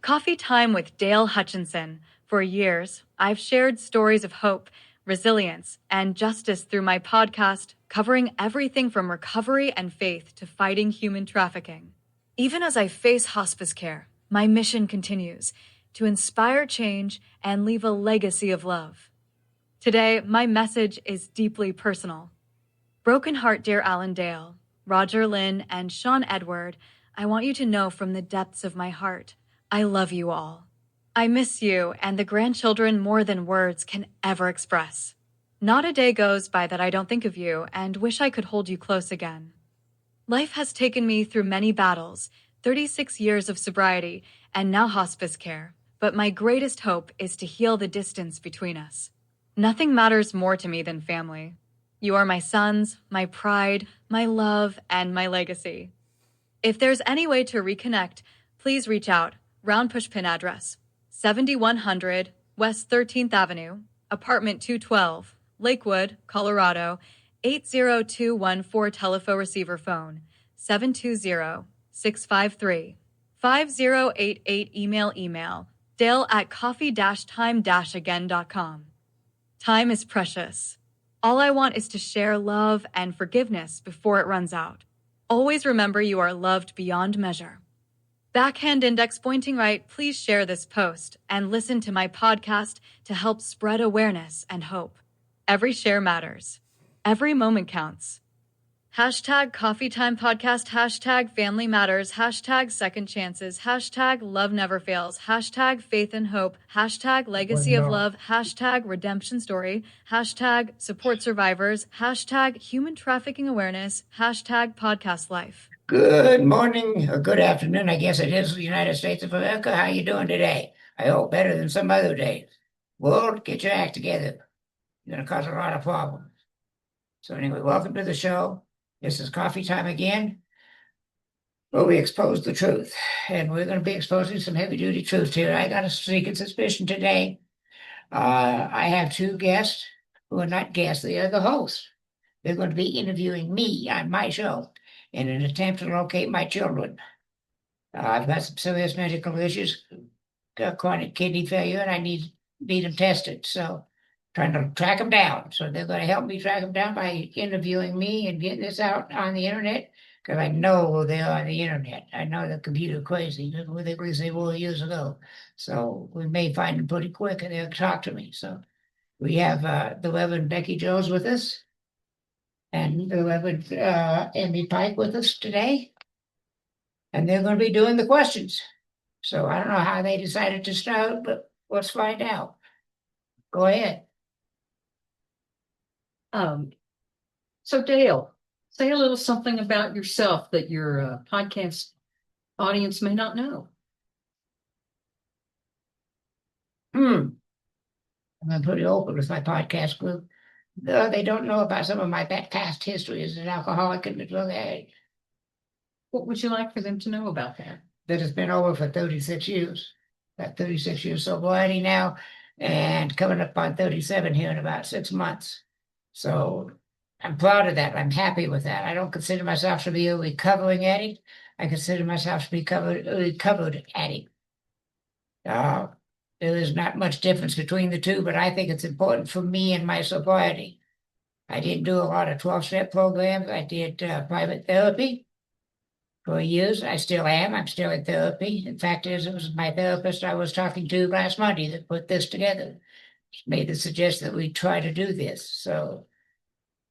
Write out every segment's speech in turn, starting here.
Coffee Time with Dale Hutchinson. For years, I've shared stories of hope, resilience, and justice through my podcast, covering everything from recovery and faith to fighting human trafficking. Even as I face hospice care, my mission continues to inspire change and leave a legacy of love. Today, my message is deeply personal. Broken heart, dear Alan Dale, Roger Lynn, and Sean Edward, I want you to know from the depths of my heart, I love you all. I miss you and the grandchildren more than words can ever express. Not a day goes by that I don't think of you and wish I could hold you close again. Life has taken me through many battles, 36 years of sobriety, and now hospice care, but my greatest hope is to heal the distance between us. Nothing matters more to me than family. You are my sons, my pride, my love, and my legacy. If there's any way to reconnect, please reach out. Round pushpin address, 7100 West 13th Avenue, apartment 212, Lakewood, Colorado, 80214 telephone receiver phone, 720-653-5088 email, dale@coffee-time-again.com. Time is precious. All I want is to share love and forgiveness before it runs out. Always remember you are loved beyond measure. Backhand index pointing right, please share this post and listen to my podcast to help spread awareness and hope. Every share matters. Every moment counts. Hashtag Coffee Time Podcast, hashtag Family Matters, hashtag Second Chances, hashtag Love Never Fails, hashtag Faith and Hope, hashtag Legacy of Love, hashtag Redemption Story, hashtag Support Survivors, hashtag Human Trafficking Awareness, hashtag Podcast Life. Good morning, or good afternoon, I guess it is, the United States of America. How you doing today? I hope better than some other days. World, get your act together. You're going to cause a lot of problems. So anyway, welcome to the show. This is Coffee Time again, where we expose the truth. And we're going to be exposing some heavy-duty truth here. I got a sneaking suspicion today. I have two guests who are not guests, they are the hosts. They're going to be interviewing me on my show in an attempt to locate my children. I've got some serious medical issues, got chronic kidney failure, and I need them tested. So trying to track them down. So they're going to help me track them down by interviewing me and getting this out on the internet, because I know they're on the internet. I know they're computer crazy, at least they were years ago. So we may find them pretty quick and they'll talk to me. So we have the Reverend Becky Jones with us and the Reverend Amy Pike with us today. And they're going to be doing the questions. So I don't know how they decided to start, but let's find out. Go ahead. So Dale, say a little something about yourself that your podcast audience may not know. I'm pretty open with my podcast group. They don't know about some of my past history as an alcoholic and a drug addict. What would you like for them to know about that? That has been over for 36 years. Got 36 years sobriety now, and coming up on 37 here in about 6 months. So I'm proud of that. I'm happy with that. I don't consider myself to be a recovering addict. I consider myself to be a recovered addict. There is not much difference between the two, but I think it's important for me and my sobriety. I didn't do a lot of 12-step programs. I did private therapy for years. I still am. I'm still in therapy. In fact, it was my therapist I was talking to last Monday that put this together. She made the suggestion that we try to do this. So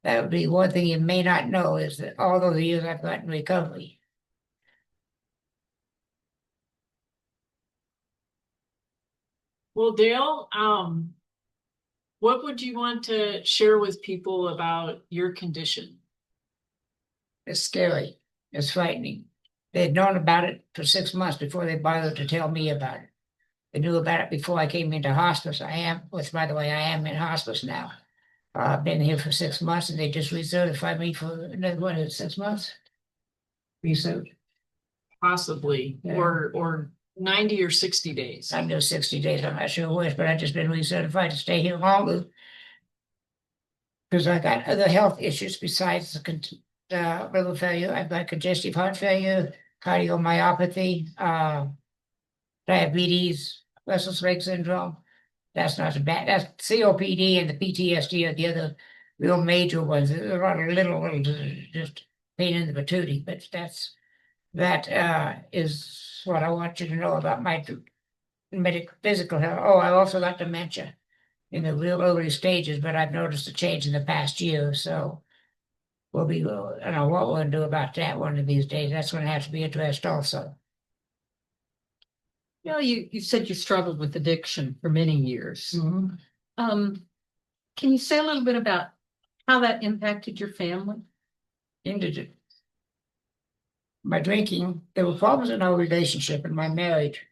that would be one thing you may not know, is that all those years I've gotten recovery. Well, Dale, what would you want to share with people about your condition? It's scary. It's frightening. They had known about it for 6 months before they bothered to tell me about it. They knew about it before I came into hospice. By the way, I am in hospice now. I've been here for 6 months, and they just recertified me for another 6 months. Recert. Possibly, Yeah. or 90 or 60 days. I know 60 days, I'm not sure which, but I've just been recertified to stay here longer. Because I got other health issues besides the liver failure. I've got congestive heart failure, cardiomyopathy, diabetes, restless leg syndrome. That's not so bad. That's COPD and the PTSD are the other real major ones. There are a little just pain in the patootie, but that is what I want you to know about my physical health. Oh, I also got dementia in the real early stages, but I've noticed a change in the past year. So I don't know what we're going to do about that one of these days. That's going to have to be addressed also. You know, you said you struggled with addiction for many years. Mhm. Can you say a little bit about how that impacted your family? Into my drinking, there were problems in our relationship and my marriage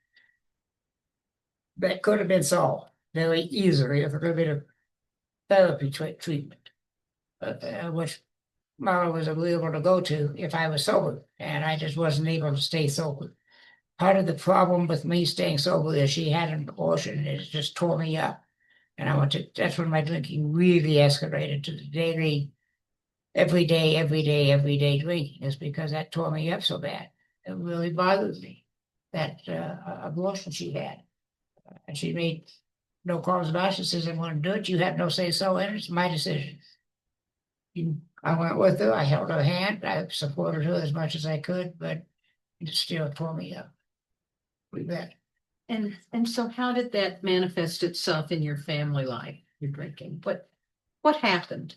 that could have been solved very easily with a little bit of therapy treatment, which Mara was able to go to if I was sober, and I just wasn't able to stay sober. Part of the problem with me staying sober is she had an abortion and it just tore me up. And that's when my drinking really escalated to the daily, every day drinking, is because that tore me up so bad. It really bothers me, that abortion she had. And she made no calls about it. She says, I want to do it. You have no say so in it. It's my decision. I went with her. I held her hand. I supported her as much as I could, but it still tore me up. Pretty bad. And so how did that manifest itself in your family life, your drinking? What happened?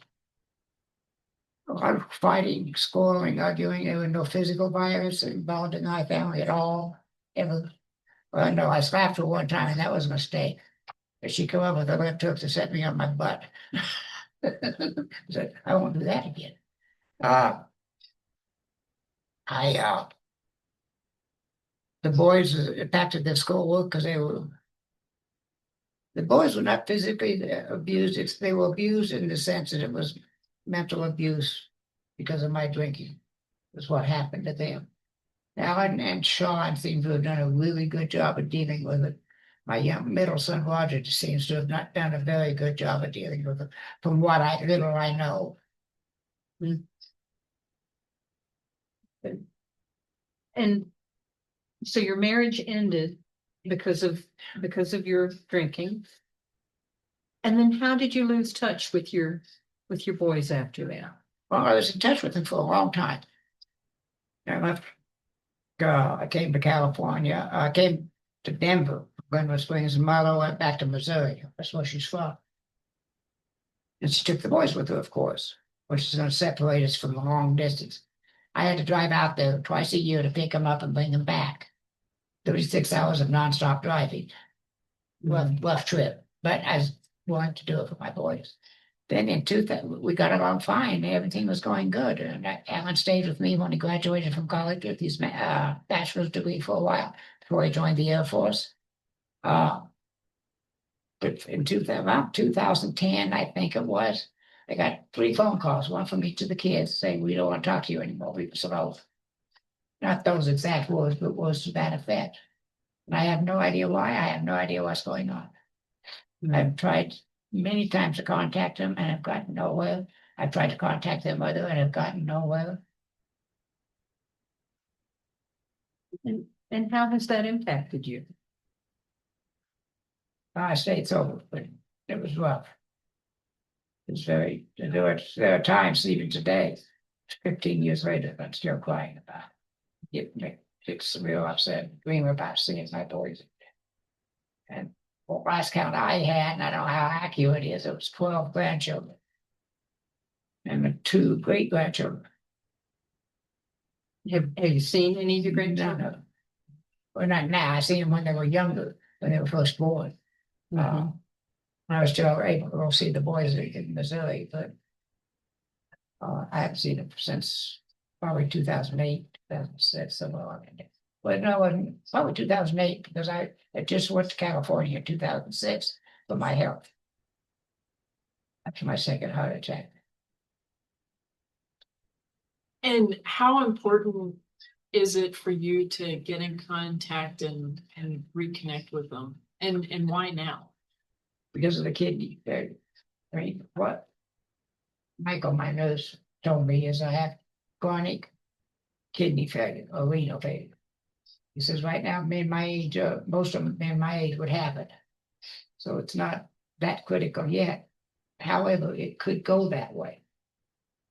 A lot of fighting, scoring, arguing. There was no physical violence involved in my family at all. Ever. Well, no, I slapped her one time, and that was a mistake. But she come up with a left hook to set me on my butt. Said, I won't do that again. Uh, I the boys impacted their schoolwork because the boys were not physically abused. They were abused in the sense that it was mental abuse because of my drinking. Is what happened to them. Alan and Sean seem to have done a really good job of dealing with it. My young middle son Roger seems to have not done a very good job of dealing with it, from what little I know. And so your marriage ended because of your drinking. And then how did you lose touch with your boys after that? Well, I was in touch with them for a long time. I left. I came to California. I came to Denver, Glenwood Springs, and Milo went back to Missouri. That's where she's from. And she took the boys with her, of course, which is going to separate us from the long distance. I had to drive out there twice a year to pick them up and bring them back. 36 hours of nonstop driving. Rough trip, but I was willing to do it for my boys. Then in 2000, we got along fine. Everything was going good. And Alan stayed with me when he graduated from college with his bachelor's degree for a while before he joined the Air Force. But in 2010, I think it was, I got 3 phone calls, one from each of the kids saying, we don't want to talk to you anymore. We were sort of, not those exact words, but words to that effect. And I have no idea why. I have no idea what's going on. I've tried many times to contact them and have gotten nowhere. I've tried to contact their mother and have gotten nowhere. And how has that impacted you? I stayed sober, but it was rough. It's there are times even today, 15 years later, I'm still crying about it. It's real upset, dream about seeing my boys. And well, last count I had, and I don't know how accurate it is, it was 12 grandchildren and 2 great grandchildren. Have you seen any of your No, grandchildren? no. Well, not now. I seen them when they were younger, when they were first born. Mhm. I was still able to go see the boys in Missouri, but I haven't seen them since probably 2008, 2006, somewhere along in there. But no, it wasn't probably 2008 because I just went to California in 2006 for my health after my second heart attack. And how important is it for you to get in contact and reconnect with them? And why now? Because of the kidney failure. I mean, what Michael, my nurse, told me is I have chronic kidney failure or renal failure. He says, right now, men my age, most of men my age would have it. So it's not that critical yet. However, it could go that way.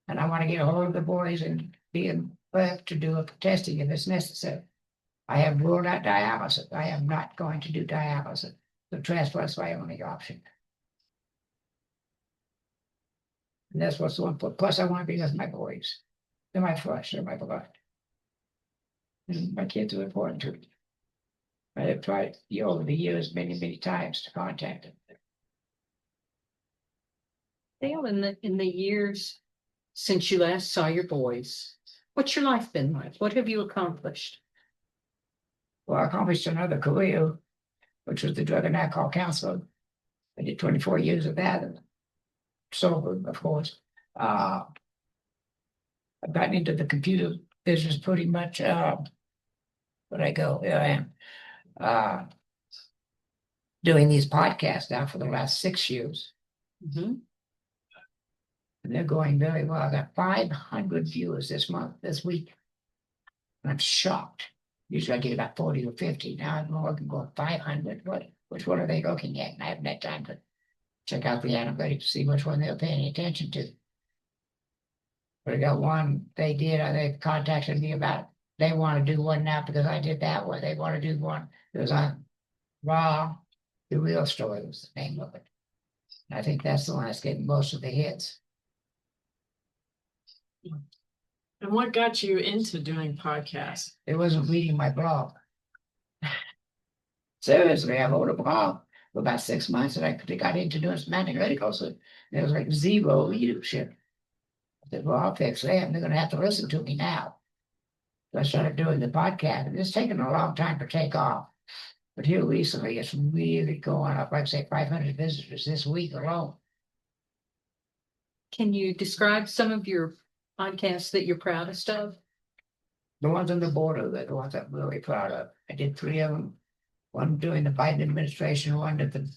And I want to get a hold of the boys and be left to do a testing if it's necessary. I have ruled out dialysis. I am not going to do dialysis. The transplant is my only option. And that's what's so important. Plus, I want to be with my boys. They're my flesh, they're my blood. And my kids are important to me. I have tried over the years many, many times to contact them. Dale, in the years since you last saw your boys, what's your life been like? What have you accomplished? Well, I accomplished another career, which was the drug and alcohol counselor. I did 24 years of that, and sober, of course. I've gotten into the computer business pretty much. But I go, here I am, doing these podcasts now for the last 6 years, Mhm. and they're going very well. I got 500 viewers this week. And I'm shocked. Usually I get about 40 or 50. Now I'm looking for 500. Which one are they looking at? And I haven't had time to check out the analytics to see which one they're paying attention to. But I got one they contacted me about, they want to do one now because I did that one. They want to do one. It was on Raw, the Real Story was the name of it. And I think that's the one that's getting most of the hits. And what got you into doing podcasts? It wasn't reading my blog. Seriously, I wrote a blog for about 6 months and I got into doing some analyticals, and there was like zero readership. I said, well, I'll fix that. And they're going to have to listen to me now. So I started doing the podcast, and it's taken a long time to take off. But here recently, it's really going up. Like I say, 500 visitors this week alone. Can you describe some of your podcasts that you're proudest of? The ones on the border, they're the ones I'm really proud of. I did 3 of them. One during the Biden administration, one at the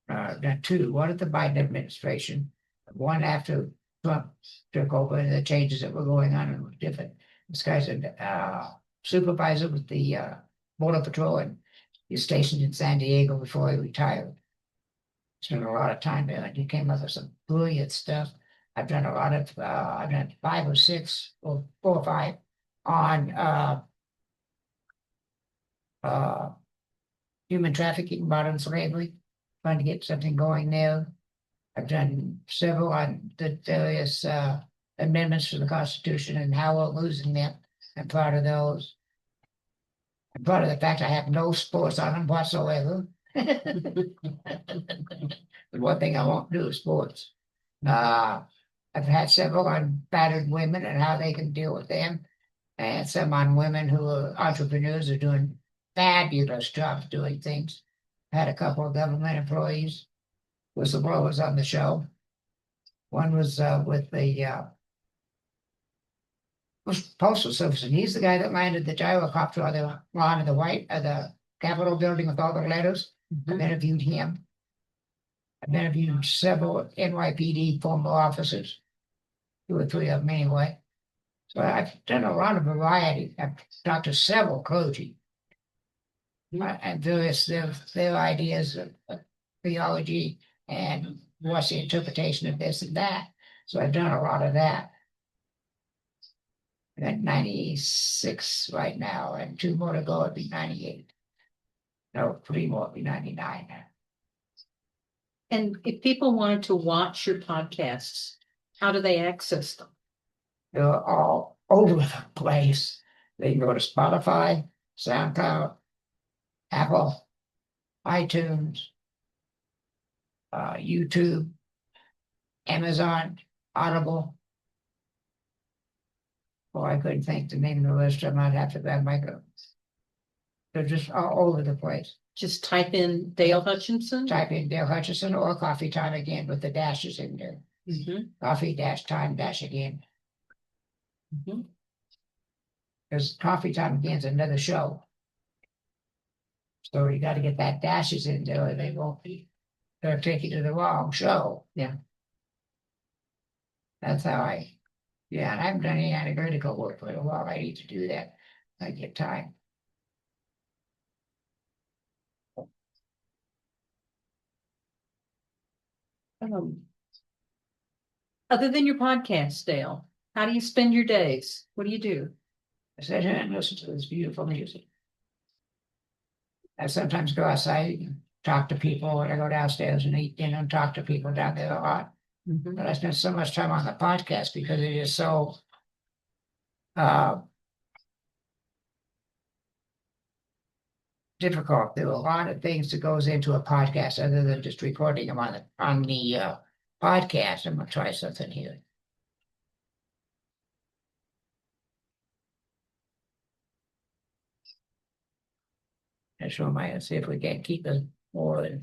not 2, one at the Biden administration, one after Trump took over, and the changes that were going on and were different. This guy's a supervisor with the Border Patrol, and he's stationed in San Diego before he retired. Spent a lot of time there, and he came up with some brilliant stuff. I've done 5 or 6 or 4 or 5 on human trafficking, modern slavery, trying to get something going there. I've done several on the various amendments to the Constitution and how we're losing them. I'm proud of those. I'm proud of the fact I have no sports on them whatsoever. The one thing I won't do is sports. I've had several on battered women and how they can deal with them, and some on women who are entrepreneurs, are doing fabulous jobs doing things. Had a couple of government employees, whistleblowers on the show. One was with the Postal Service, and he's the guy that landed the gyrocopter on the lawn of the Capitol building with all the letters. I've interviewed him. I've interviewed several NYPD former officers, 2 or 3 of them anyway. So I've done a lot of variety. I've talked to several clergy and various their ideas of theology and what's the interpretation of this and that. So I've done a lot of that. I'm at 96 right now, and 2 more to go, it'd be 98. No, 3 more, it'd be 99. And if people wanted to watch your podcasts, how do they access them? They're all over the place. They can go to Spotify, SoundCloud, Apple, iTunes, YouTube, Amazon, Audible. Oh, I couldn't think the name of the list. I might have to grab my go. They're just all over the place. Just type in Dale Hutchinson. Type in Dale Hutchinson or Coffee Time Again with the dashes in there. Coffee-time-again. Because Coffee Time Again's another show. So you got to get that dashes in there, or they won't be. They'll take you to the wrong show. Yeah. That's how and I haven't done any analytical work for a while. I need to do that. I get time. Other than your podcast, Dale, how do you spend your days? What do you do? I sit here and listen to this beautiful music. I sometimes go outside and talk to people, or I go downstairs and eat dinner and talk to people down there a lot. Mhm. But I spend so much time on the podcast because it is so difficult. There are a lot of things that goes into a podcast other than just recording them on the podcast. I'm gonna try something here. I show my see if we can keep it more than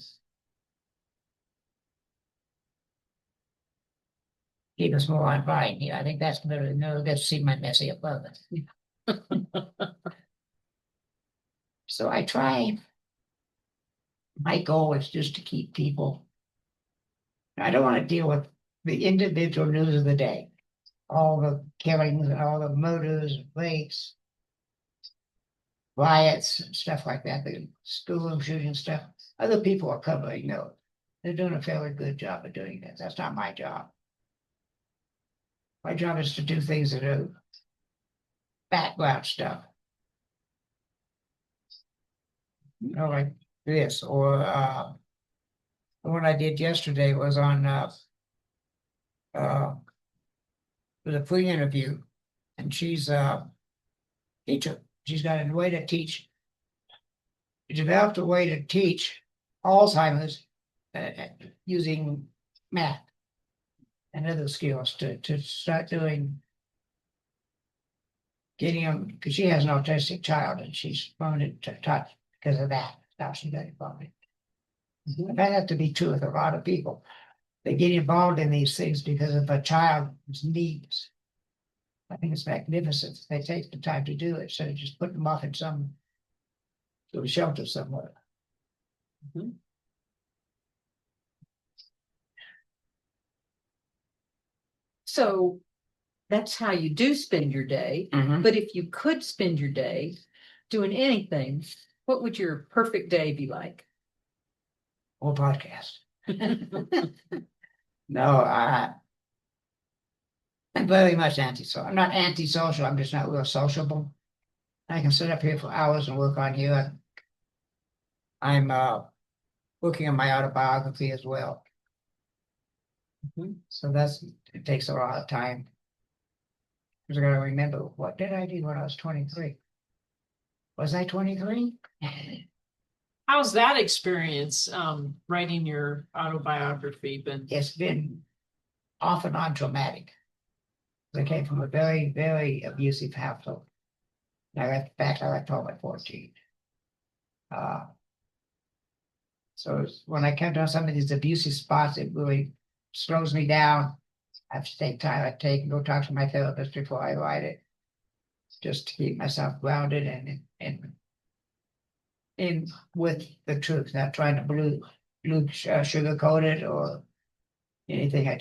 keep us more on line here. I think that's better. No, let's see my messy above it. So I try. My goal is just to keep people. I don't want to deal with the individual news of the day, all the killings and all the murders, rapes, riots, and stuff like that, the school shooting stuff. Other people are covering those. They're doing a fairly good job of doing that. That's not my job. My job is to do things that are background stuff. You know, like this, or the one I did yesterday was on with a free interview, and she's a teacher. She's got a way to teach. She developed a way to teach Alzheimer's using math and other skills to start doing getting them because she has an autistic child and she's learned to touch because of that. Now she got involved. I find that to be true with a lot of people. They get involved in these things because of a child's needs. I think it's magnificent. They take the time to do it instead of just putting them off in some little shelter somewhere. So that's how you do spend your day. But if you could spend your day doing anything, what would your perfect day be like? Or podcast. No, I'm very much antisocial. I'm not antisocial. I'm just not real sociable. I can sit up here for hours and work on you. I'm working on my autobiography as well. So it takes a lot of time. Because I got to remember, what did I do when I was 23? Was I 23? How's that experience, writing your autobiography been? It's been off and on traumatic. I came from a very, very abusive household. I got told at 14. So when I come to some of these abusive spots, it really slows me down. I have to take time. I take and go talk to my therapist before I write it, just to keep myself grounded and in with the truth, not trying to sugarcoat it or anything. I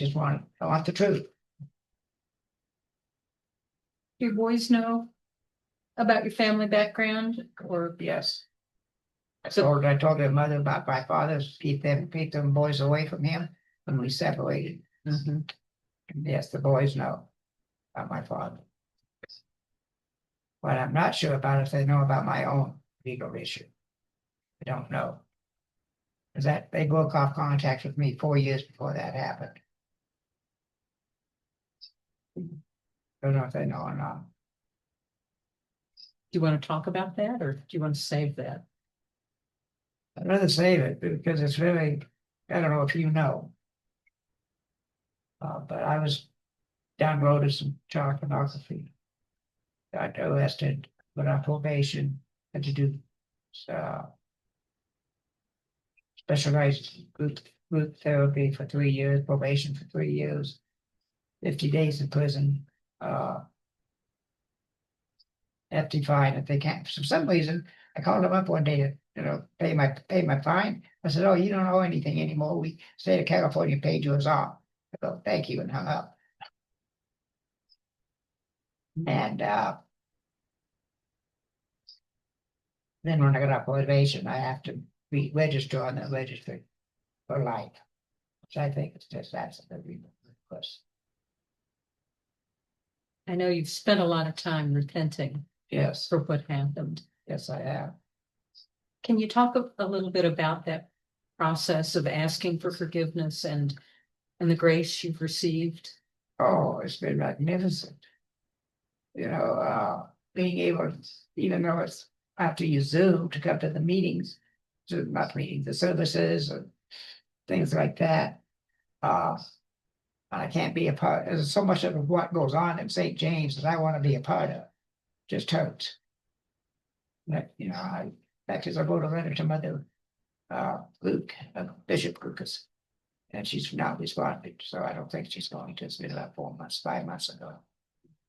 want the truth. Do your boys know about your family background or? Yes. I told their mother about my father, keep them boys away from him when we separated. Yes, the boys know about my father. But I'm not sure about if they know about my own legal issue. I don't know. Because that they broke off contact with me 4 years before that happened. Don't know if they know or not. Do you want to talk about that or do you want to save that? I'd rather save it because it's really, I don't know if you know. But I was down the road with some child pornography. Got arrested, put on probation, had to do specialized group therapy for 3 years, probation for 3 years, 50 days in prison, hefty fine if they can't. For some reason, I called them up one day to pay my fine. I said, "Oh, you don't owe anything anymore. We state of California paid yours off." I go, "Thank you," and hung up. And Then when I got up probation, I have to be registered on the registry for life, which I think is just absolutely ridiculous. I know you've spent a lot of time repenting Yes, for what happened. yes, I have. Can you talk a little bit about that process of asking for forgiveness and the grace you've received? Oh, it's been magnificent. You know, being able, even though it's I have to use Zoom to come to the meetings, to not meetings, the services or things like that. I can't be a part. There's so much of what goes on in St. James that I want to be a part of. Just hurts. But, you know, I wrote a letter to Mother Luke, Bishop Lucas, and she's not responded. So I don't think she's going to. It's been about 4 months, 5 months ago.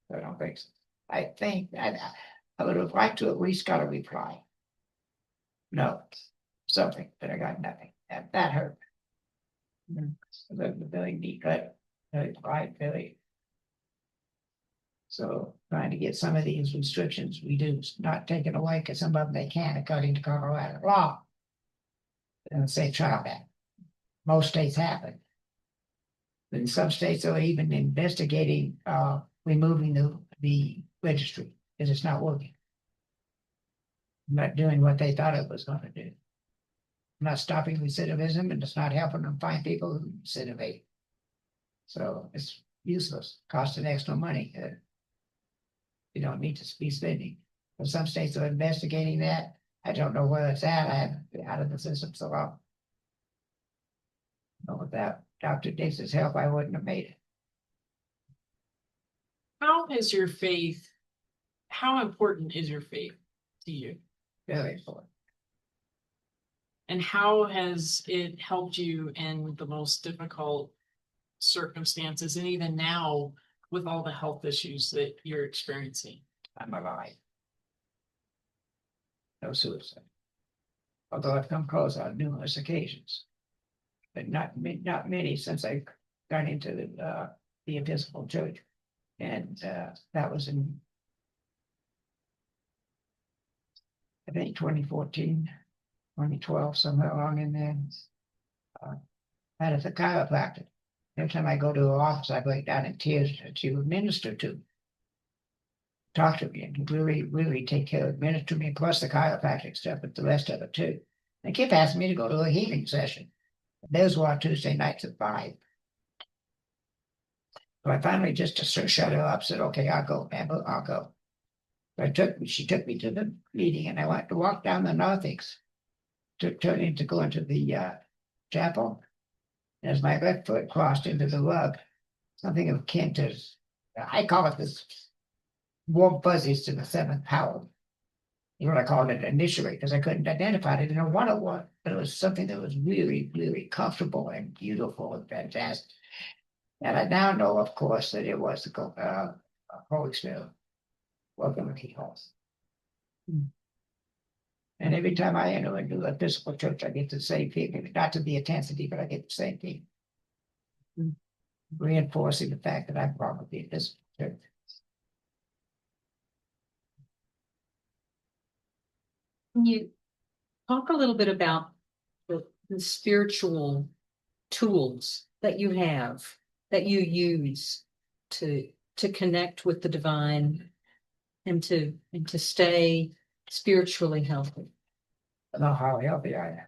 So I don't think so. I think I would have liked to at least got a reply. No, something, but I got nothing. And that hurt. The very neat letter. Right, Billy. So trying to get some of these restrictions reduced, not taken away, because some of them they can according to Colorado law. And say child act. Most states have it. But in some states are even investigating removing the registry because it's not working. Not doing what they thought it was going to do. Not stopping recidivism, and it's not helping them find people who recidivate. So it's useless, costing extra money. You don't need to be spending. But some states are investigating that. I don't know where it's at. I haven't been out of the system so long. But without Dr. Dix's help, I wouldn't have made it. How important is your faith to you? Very important. And how has it helped you in the most difficult circumstances, and even now with all the health issues that you're experiencing? I'm alive. No suicide. Although I've come close on numerous occasions, but not many since I got into the Episcopal Church, and that was in I think 2014, 2012, somewhere along in there. I had a chiropractor. Every time I go to her office, I break down in tears, and she would minister to me, talk to me, and really, really take care of, minister to me, plus the chiropractic stuff, but the rest of it too. They kept asking me to go to a healing session. Those were on Tuesday nights at 5. So I finally just to shut her up, said, okay, I'll go, Amber, I'll go. She took me to the meeting, and I went to walk down the narthex to go into the chapel. And as my left foot crossed into the rug, something akin to, I call it this warm fuzzies to the 7th power. You know what I called it initially, because I couldn't identify it. I didn't know what it was, but it was something that was really, really comfortable and beautiful and fantastic. And I now know, of course, that it was the Holy Spirit. Welcome to Key Halls. And every time I enter into a Episcopal church, I get the same feeling, not to the intensity, but I get the same feeling. Reinforcing the fact that I'm part of the Episcopal church. Can you talk a little bit about the spiritual tools that you have, that you use to connect with the divine and to stay spiritually healthy? I don't know how healthy I am,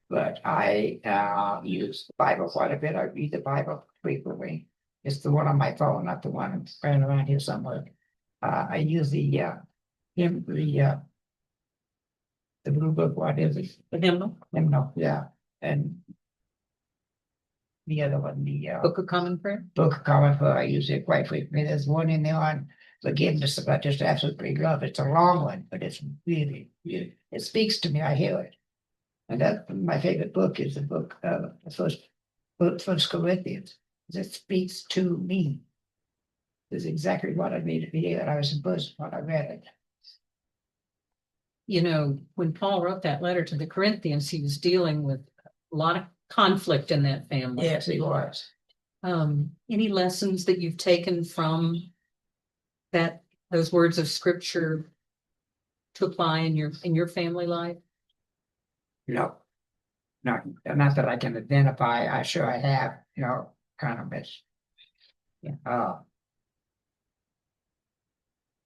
but I use the Bible quite a bit. I read the Bible frequently. It's the one on my phone, not the one running around here somewhere. I use the blue book. What is it? The hymnal, Hymnal, yeah, and the other one, the Book of Common Prayer. Book of Common Prayer. I use it quite frequently. There's one in there on forgiveness that I just absolutely love. It's a long one, but it's really, really, it speaks to me. I hear it. And that my favorite book is the book, First Corinthians. It speaks to me. It's exactly what I needed to hear. I was impressed when I read it. You know, when Paul wrote that letter to the Corinthians, he was dealing with a lot of conflict in that family. Yes, he was. Any lessons that you've taken from those words of scripture to apply in your family life? No, not that I can identify. I sure I have, kind of miss. Yeah.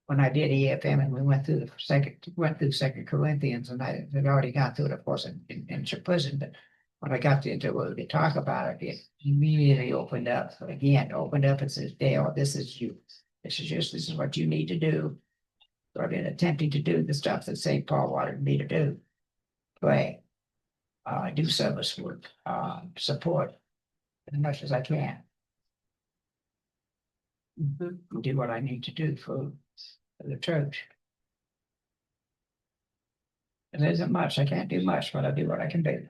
When I did EFM and we went through Second Corinthians, and I had already gone through it, of course, in prison, but when I got into it to talk about it, it immediately opened up. Opened up and says, Dale, this is you. This is what you need to do. So I've been attempting to do the stuff that St. Paul wanted me to do. Pray, do service work, support as much as I can. Do what I need to do for the church. And there isn't much. I can't do much, but I do what I can do.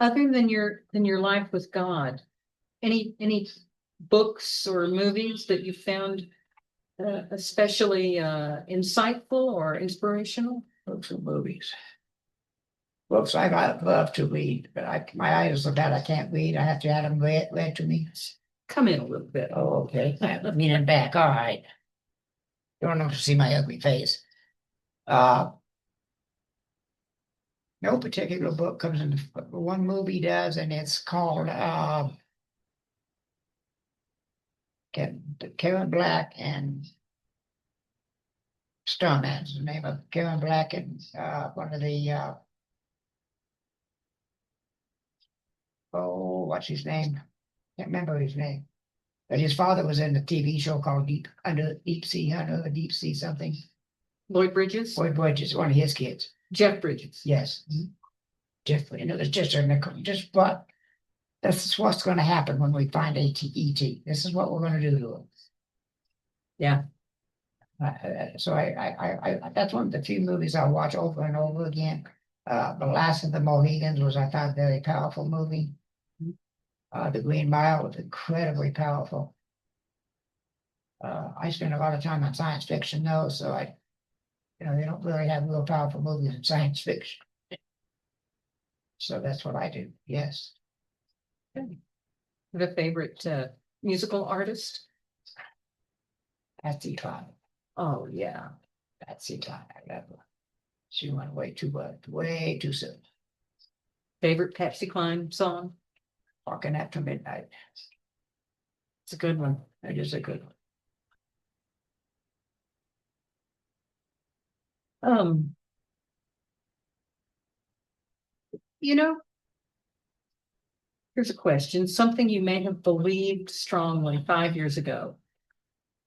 Other than your life with God, any books or movies that you found especially insightful or inspirational? Books and movies. Books I love to read, but my eyes are so bad I can't read. I have to have them read to me. Come in a little bit. Oh, okay. Leaning back. All right. You don't have to see my ugly face. No particular book comes in. One movie does, and it's called Karen Black and Starman's the name of Karen Black and one of the what's his name? Can't remember his name. But his father was in the TV show called Deep Sea Under the Deep Sea something. Lloyd Bridges? Lloyd Bridges, one of his kids. Jeff Bridges. Yes. Jeff, it was just what this is what's going to happen when we find ET. This is what we're going to do to him. Yeah. So I that's one of the few movies I watch over and over again. The Last of the Mohegans was, I thought, a very powerful movie. The Green Mile was incredibly powerful. I spend a lot of time on science fiction though, so they don't really have real powerful movies in science fiction. So that's what I do. Yes. The favorite musical artist? Patsy Cline. Oh yeah. Patsy Cline. I love her. She went way too soon. Favorite Patsy Cline song? Walking After Midnight. It's a good one. It is a good one. Here's a question, something you may have believed strongly 5 years ago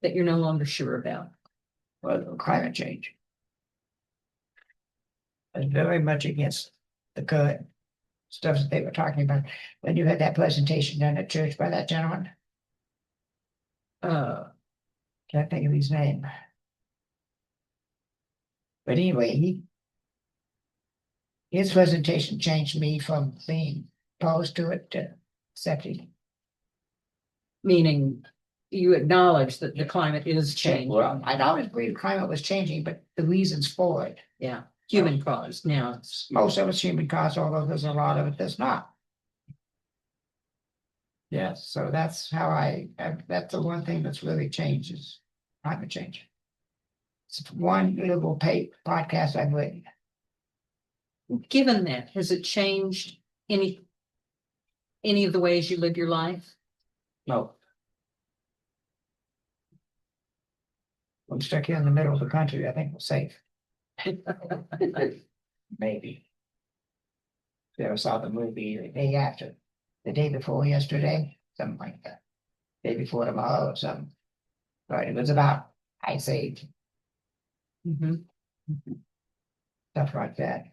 that you're no longer sure about. Well, climate change. I'm very much against the current stuff that they were talking about. When you had that presentation done at church by that gentleman, can't think of his name. But anyway, his presentation changed me from being opposed to it to accepting. Meaning you acknowledge that the climate is changing. Well, I'd always believed climate was changing, but the reasons for it. Yeah, human caused now. Most of it's human caused, although there's a lot of it that's not. Yes, so that's how that's the one thing that's really changed is climate change. It's one little podcast I've written. Given that, has it changed any of the ways you live your life? No. I'm stuck here in the middle of the country. I think we're safe. Maybe. You ever saw the movie the day before yesterday, something like that. Day before tomorrow or something. But it was about ice age. Stuff like that.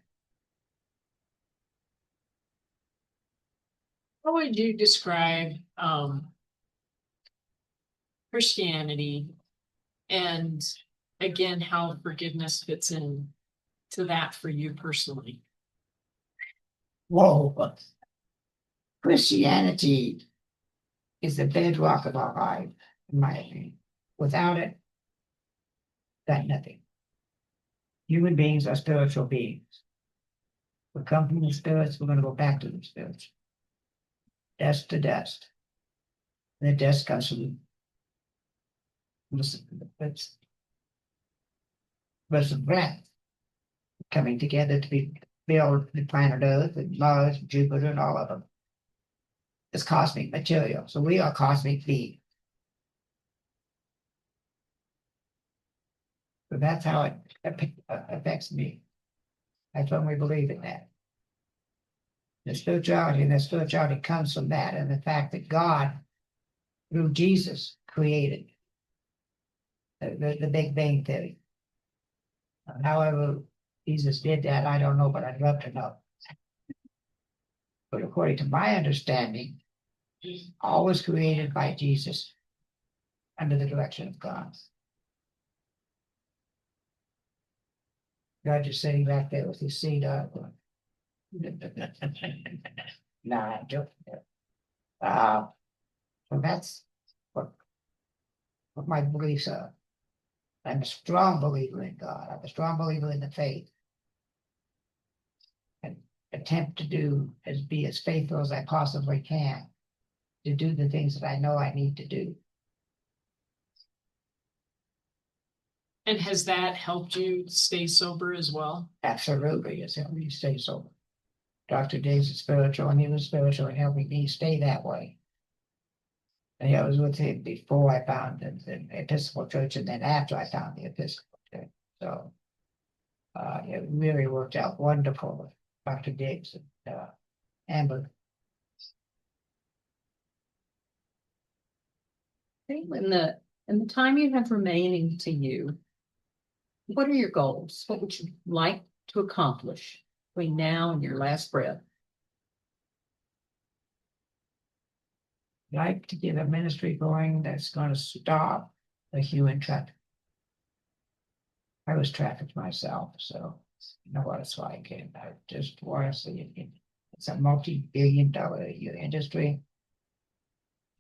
How would you describe Christianity and again how forgiveness fits in to that for you personally? Whoa. Christianity is the bedrock of our life, in my opinion. Without it, got nothing. Human beings are spiritual beings. We come from the spirits, we're going to go back to the spirits. Dust to dust. The dust comes from was the breath coming together to build the planet Earth and Mars, and Jupiter, and all of them. It's cosmic material. So we are cosmic beings. So that's how it affects me. That's when we believe in that. The spirituality comes from that, and the fact that God, through Jesus, created the Big Bang Theory. However, Jesus did that, I don't know, but I'd love to know. But according to my understanding, all was created by Jesus under the direction of God. God just sitting back there with his seat up. Nah, I'm joking. So that's what my beliefs are. I'm a strong believer in God. I'm a strong believer in the faith. And attempt to be as faithful as I possibly can to do the things that I know I need to do. And has that helped you stay sober as well? Absolutely, it's helped me stay sober. Dr. Dave's spiritual, and he was spiritual and helping me stay that way. And I was with him before I found the Episcopal Church, and then after I found the Episcopal Church. So it really worked out wonderful with Dr. Diggs and Amber. In the time you have remaining to you, what are your goals? What would you like to accomplish between now and your last breath? I'd like to get a ministry going that's going to stop the human traffic. I was trafficked myself, so you know what it's like. And I just want to see it. It's a multi-billion-dollar industry.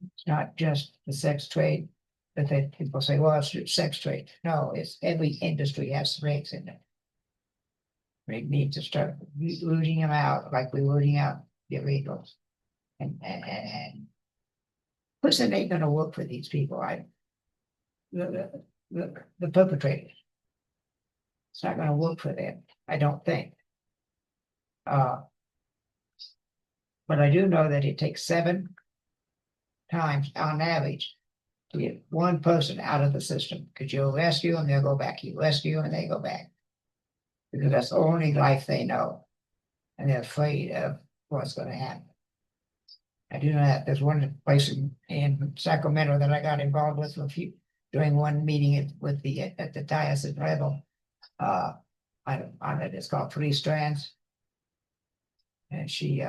It's not just the sex trade, but that people say, well, it's sex trade. No, it's every industry has rates in it. We need to start rooting them out like we're rooting out the illegals. And listen, ain't going to work for these people. The perpetrators. It's not going to work for them, I don't think. But I do know that it takes 7 times on average to get one person out of the system. Because you'll rescue them, they'll go back. You rescue them, and they go back. Because that's the only life they know. And they're afraid of what's going to happen. I do know that there's one place in Sacramento that I got involved with during one meeting at the diocesan level. On it, it's called 3 Strands. And she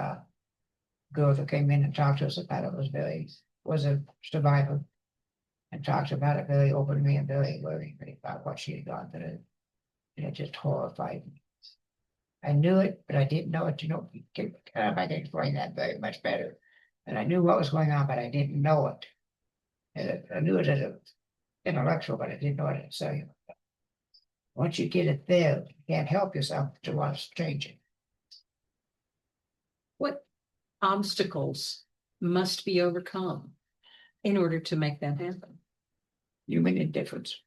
girl that came in and talked to us about it was a survivor, and talked about it very openly and very about what she had gone through. And it just horrified me. I knew it, but I didn't know it. I can explain that very much better. And I knew what was going on, but I didn't know it. And I knew it as an intellectual, but I didn't know it as cellular. Once you get it there, you can't help yourself to want to change it. What obstacles must be overcome in order to make that happen? Human indifference.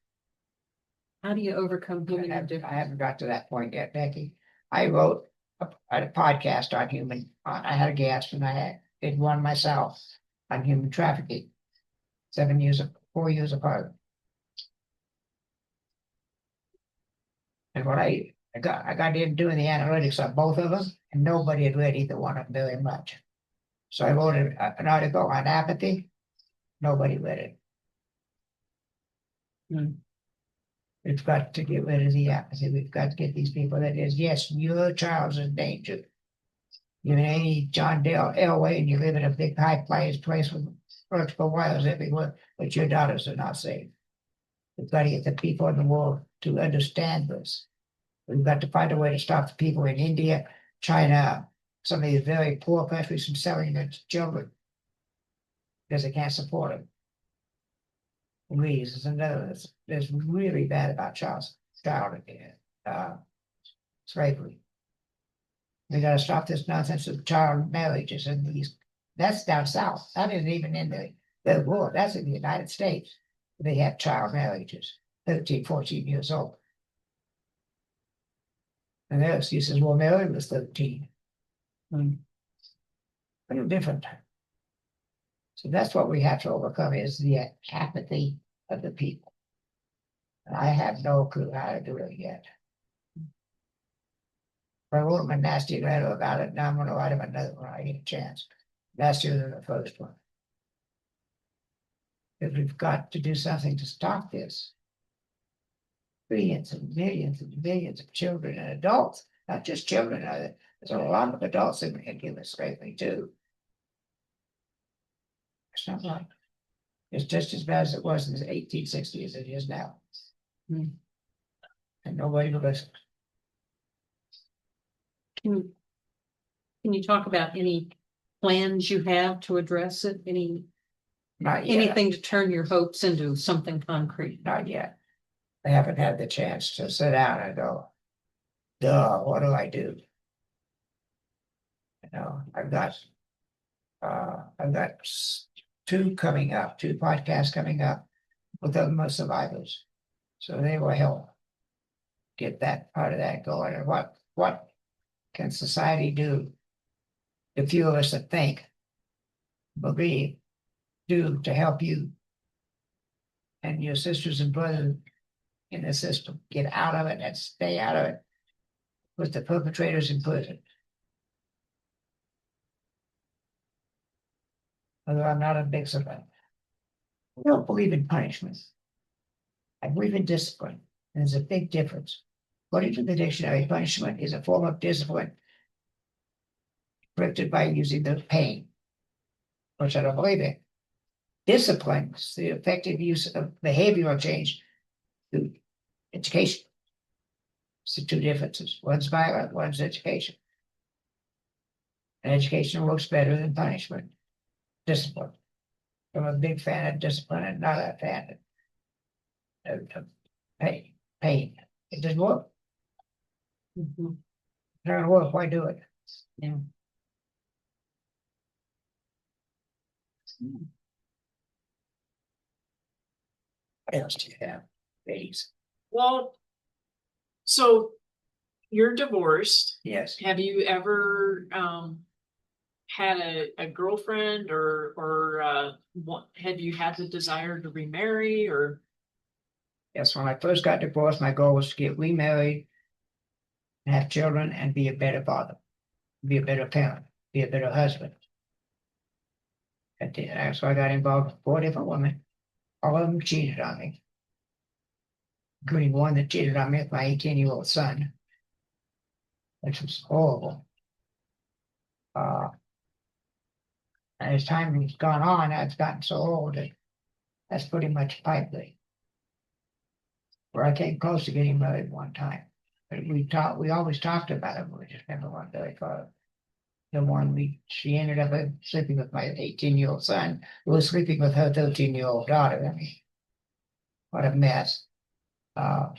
How do you overcome human I indifference? haven't got to that point yet, Becky. I wrote a podcast on I had a guest, and I did one myself on human trafficking. 4 years apart. And what I got in doing the analytics on both of them, and nobody had read either one of them very much. So I wrote an article on apathy. Nobody read it. We've got to get rid of the apathy. We've got to get these people that is, yes, your child's in danger. You're in any John Dale Elway and you live in a big high-place place with electrical wires everywhere, but your daughters are not safe. We've got to get the people in the world to understand this. We've got to find a way to stop the people in India, China, some of these very poor countries from selling their children because they can't support them. Is another that's really bad about child slavery. We got to stop this nonsense of child marriages in these. That's down south. That isn't even in That's in the United States. They have child marriages, 13, 14 years old. And their excuse is, well, Mary was 13. Pretty different. So that's what we have to overcome is the apathy of the people. And I have no clue how to do it yet. I wrote him a nasty letter about it. Now I'm going to write him another one when I get a chance. Nastier than the first one. Because we've got to do something to stop this. Millions and millions and millions of children and adults, not just children. There's a lot of adults in human slavery too. It's not like it's just as bad as it was in the 1860s as it is now. And nobody will listen. Can you talk about any plans you have to address it? Not yet. Anything to turn your hopes into something concrete? Not yet. I haven't had the chance to sit down and go, duh, what do I do? You know, I've got two podcasts coming up with other survivors. So they will help get that part of that going. And what can society do to fuel us to think, believe, do to help you and your sisters and brothers in the system get out of it and stay out of it with the perpetrators in prison. Although I'm not a big supporter. I don't believe in punishment. I believe in discipline. And there's a big difference. According to the dictionary, punishment is a form of discipline inflicted by using the pain, which I don't believe in. Discipline is the effective use of behavioral change through education. It's the two differences. One's violent, one's education. And education works better than punishment. Discipline. I'm a big fan of discipline and not a fan of pain. It doesn't work. It's not gonna work. Why do it? Yeah. What else do you have, ladies? Well, so you're divorced. Yes. Have you ever had a girlfriend or have you had the desire to remarry or? Yes, when I first got divorced, my goal was to get remarried and have children and be a better father, be a better parent, be a better husband. And so I got involved with 4 different women. All of them cheated on me, including one that cheated on me with my 18-year-old son, which was horrible. And as time has gone on, I've gotten so old that that's pretty much pipe dream. Where I came close to getting married one time. But we always talked about it, but we just never went very far. The one she ended up sleeping with my 18-year-old son, who was sleeping with her 13-year-old daughter. I mean, what a mess. Why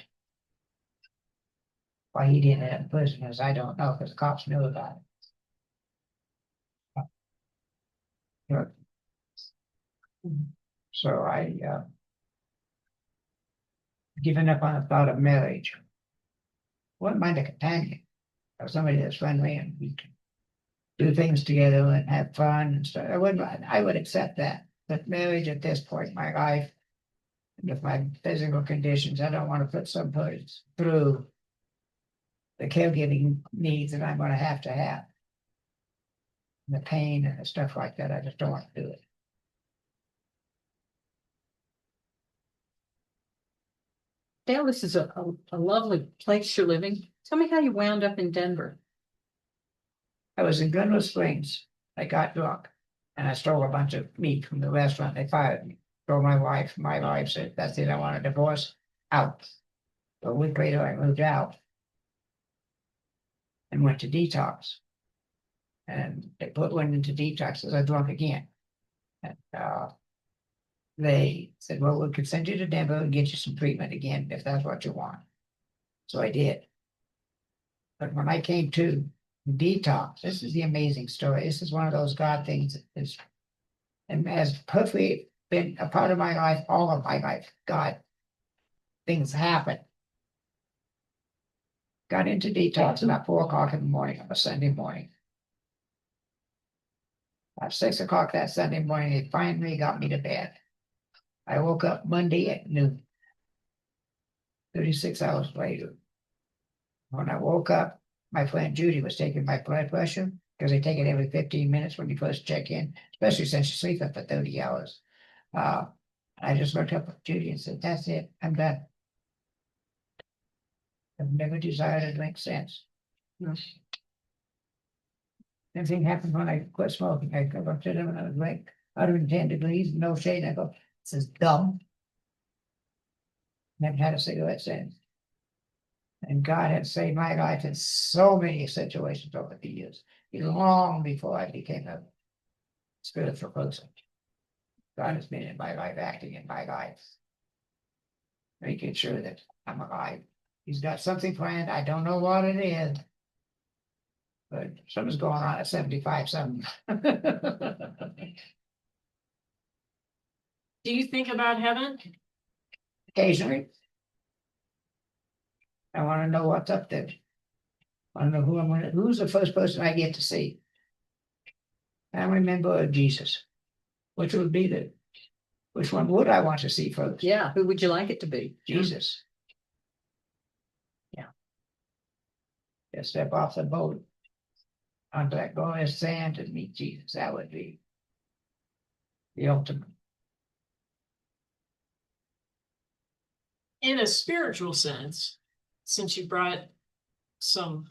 he didn't end up in prison is I don't know, because the cops knew about it. You know, so I given up on the thought of marriage. Wouldn't mind a companion, or somebody that's friendly and we can do things together and have fun and stuff. I would accept that. But marriage at this point in my life, with my physical conditions, I don't want to put somebody through the caregiving needs that I'm going to have. The pain and the stuff like that, I just don't want to do it. Dale, this is a lovely place you're living. Tell me how you wound up in Denver. I was in Glenwood Springs. I got drunk and I stole a bunch of meat from the restaurant. They fired me. Told my wife. My wife said, that's it, I want a divorce. Out. So a week later, I moved out and went to detox. And they went into detox as I drunk again. And they said, well, we could send you to Denver and get you some treatment again if that's what you want. So I did. But when I came to detox, this is the amazing story. This is one of those God things that is, and as perfectly been a part of my life, all of my life. God, things happen. Got into detox about 4 o'clock in the morning on a Sunday morning. At 6 o'clock that Sunday morning, they finally got me to bed. I woke up Monday at noon, 36 hours later. When I woke up, my friend Judy was taking my blood pressure because they take it every 15 minutes when you first check in, especially since you sleep up for 30 hours. I just looked up at Judy and said, "That's it, I'm done. I've never desired a drink since." Same thing happened when I quit smoking. I go up to them and I was like 110 degrees, no shade. I go, "This is dumb." Never had a cigarette since. And God had saved my life in so many situations over the years, long before I became a spiritual person. God has been in my life, acting in my life, making sure that I'm alive. He's got something planned. I don't know what it is, but something's going on at 75 something. Do you think about heaven? Occasionally, I want to know what's up there. I want to know who's the first person I get to see. Family member of Jesus. Which one would I want to see first? Yeah, who would you like it to be? Jesus. Yeah. Just step off the boat onto that glorious sand and meet Jesus. That would be the ultimate. In a spiritual sense, since you brought some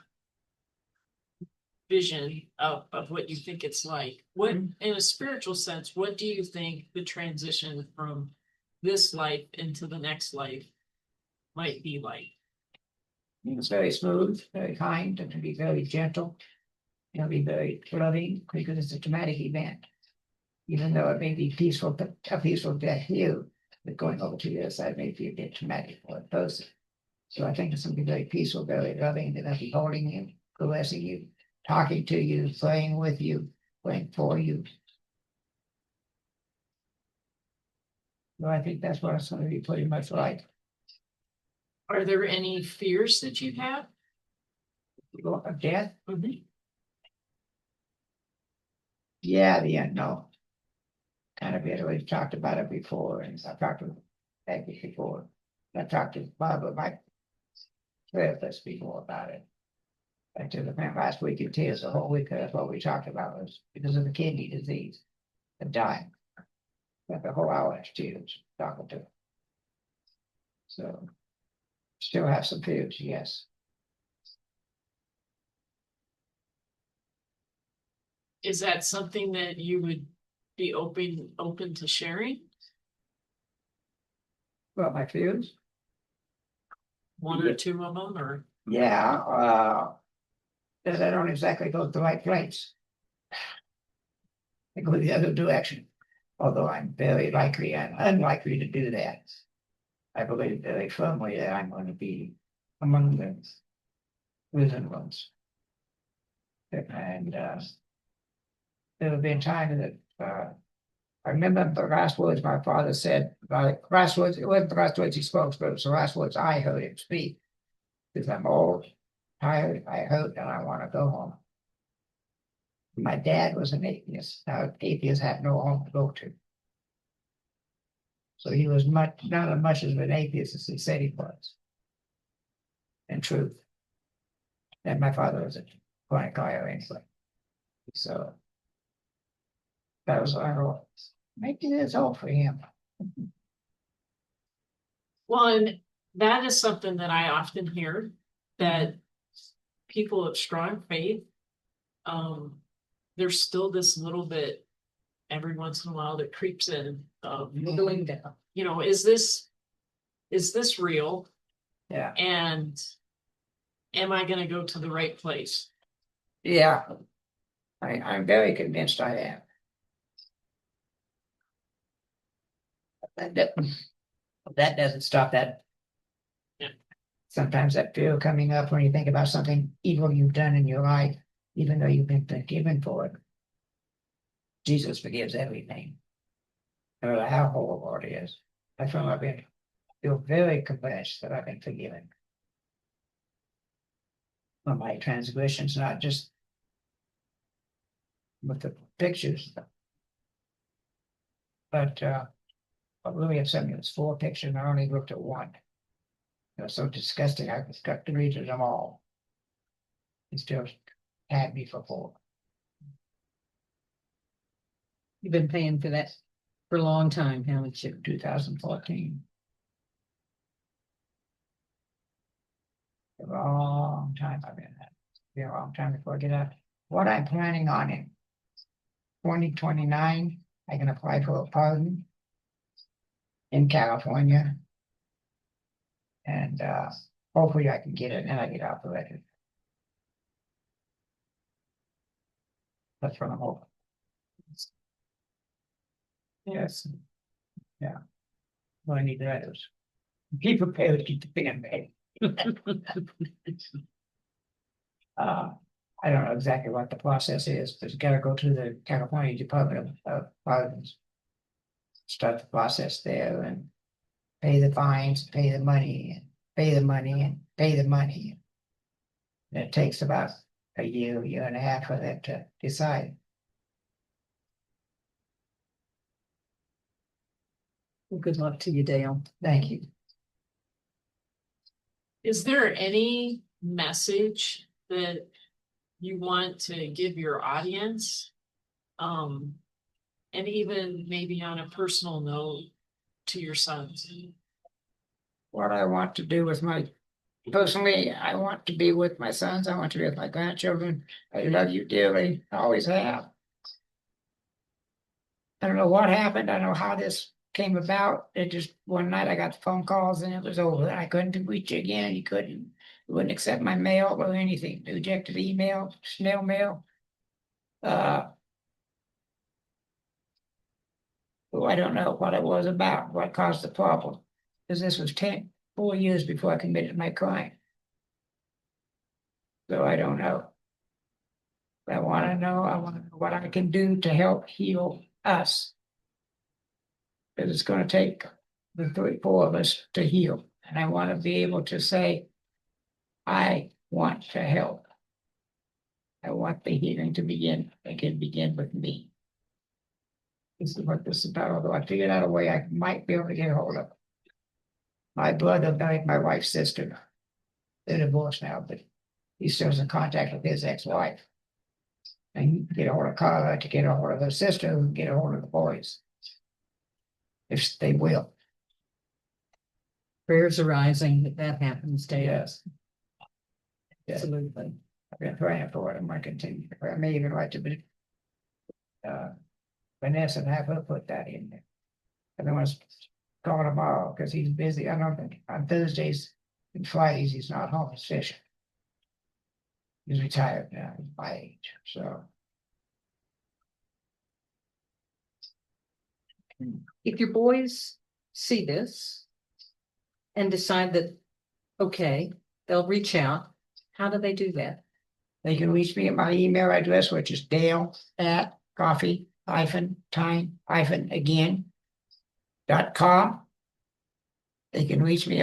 vision of what you think it's like, what in a spiritual sense, what do you think the transition from this life into the next life might be like? It's very smooth, very kind, and to be very gentle. It'll be very loving because it's a traumatic event. Even though it may be a peaceful death here, but going over to the other side may be a bit traumatic for a person. So I think it's going to be very peaceful, very loving. They're going to be holding you, caressing you, talking to you, playing with you, playing for you. So I think that's what it's going to be pretty much like. Are there any fears that you have? Of death? Mm-hmm. Yeah, the unknown. Kind of bit. We've talked about it before, and I've talked to Becky before. I talked to Barbara, my therapist, before about it. I took the man last week in tears the whole week. That's what we talked about was because of the kidney disease and dying. Spent the whole hour in tears talking to her. So still have some fears, yes. Is that something that you would be open to sharing? Well, my fears? One or two of them, or Yeah, because I don't exactly go to the right place. I go the other direction, although I'm very likely and unlikely to do that. I believe very firmly that I'm going to be among the risen ones. And there have been times that I remember the last words my father said, last words, it wasn't the last words he spoke, but it was the last words I heard him speak. Because I'm old, tired, I hurt, and I want to go home. My dad was an atheist. Now, atheists have no home to go to. So he was not as much of an atheist as he said he was. In truth. And my father was a chronic liar anyway. So that was our role. Making this all for him. well, and that is something that I often hear, that people of strong faith, there's still this little bit every once in a while that creeps in of, Going down. you know, is this real? Yeah. And am I going to go to the right place? Yeah. I'm very convinced I am. That doesn't stop that. Yeah. Sometimes that fear coming up when you think about something evil you've done in your life, even though you've been forgiven for it. Jesus forgives everything. no matter how horrible it is. That's when feel very convinced that I've been forgiven. For my transgressions, not just with the pictures, but really upset me. It was 4 pictures and I only looked at one. It was so disgusting. I was got to read them all. He still had me for 4. You've been paying for that for a long time, haven't you? 2014. A long time I've been at. Be a long time before I get out. What I'm planning on in 2029, I can apply for a pardon in California. And hopefully I can get it and I get out the record. That's what I'm hoping. Yes. Yeah. Well, I need that is be prepared to keep the pen ready. I don't know exactly what the process is, but you gotta go to the California Department of Pardons. Start the process there and pay the fines, pay the money, and pay the money, and pay the money. And it takes about a year and a half for them to decide. Well, good luck to you, Dale. Thank you. Is there any message that you want to give your audience? And even maybe on a personal note to your sons? What I want to do with personally, I want to be with my sons. I want to be with my grandchildren. I love you dearly. I always have. I don't know what happened. I don't know how this came about. It just one night I got the phone calls and it was over. I couldn't reach you again. You wouldn't accept my mail or anything. They rejected email, snail mail. Well, I don't know what it was about, what caused the problem. Because this was 4 years before I committed my crime. So I don't know. But I want to know what I can do to help heal us. Because it's going to take the 4 of us to heal. And I want to be able to say, I want to help. I want the healing to begin. It can begin with me. This is what this is about, although I figured out a way I might be able to get a hold of it. My brother married my wife's sister. They're divorced now, but he's still in contact with his ex-wife. And he can get a hold of Carla to get a hold of her sister, who can get a hold of the boys. If they will. Prayers are rising that happens, Dale. Yes. Absolutely. I've been praying for it. I'm going to continue to pray. I may even write to Vanessa and have her put that in there. I don't want to call tomorrow because he's busy. I don't think on Thursdays and Fridays he's not home. He's fishing. He's retired now. He's my age. So If your boys see this and decide that, okay, they'll reach out, how do they do that? they can reach me at my email address, which is dale@coffee-time-again.com. They can reach me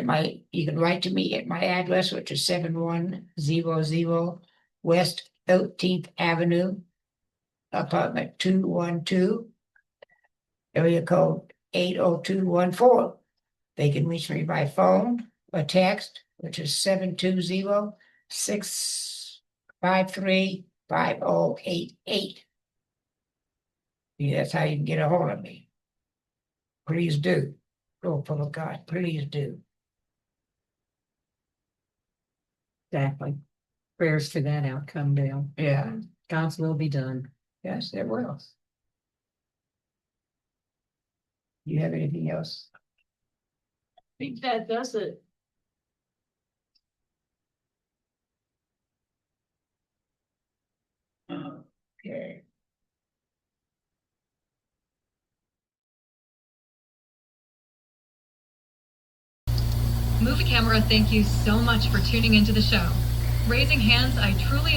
you can write to me at my address, which is 7100 West 13th Avenue, apartment 212, area code 80214. They can reach me by phone or text, which is 720-653-5088. That's how you can get a hold of me. Please do. Oh, full of God, please do. Exactly. Prayers for that outcome, Dale. Yeah, God's will be done. yes, there will. You have anything else? I think that does it. Okay. Movie Camera, thank you so much for tuning into the show. Raising hands, I truly appreciate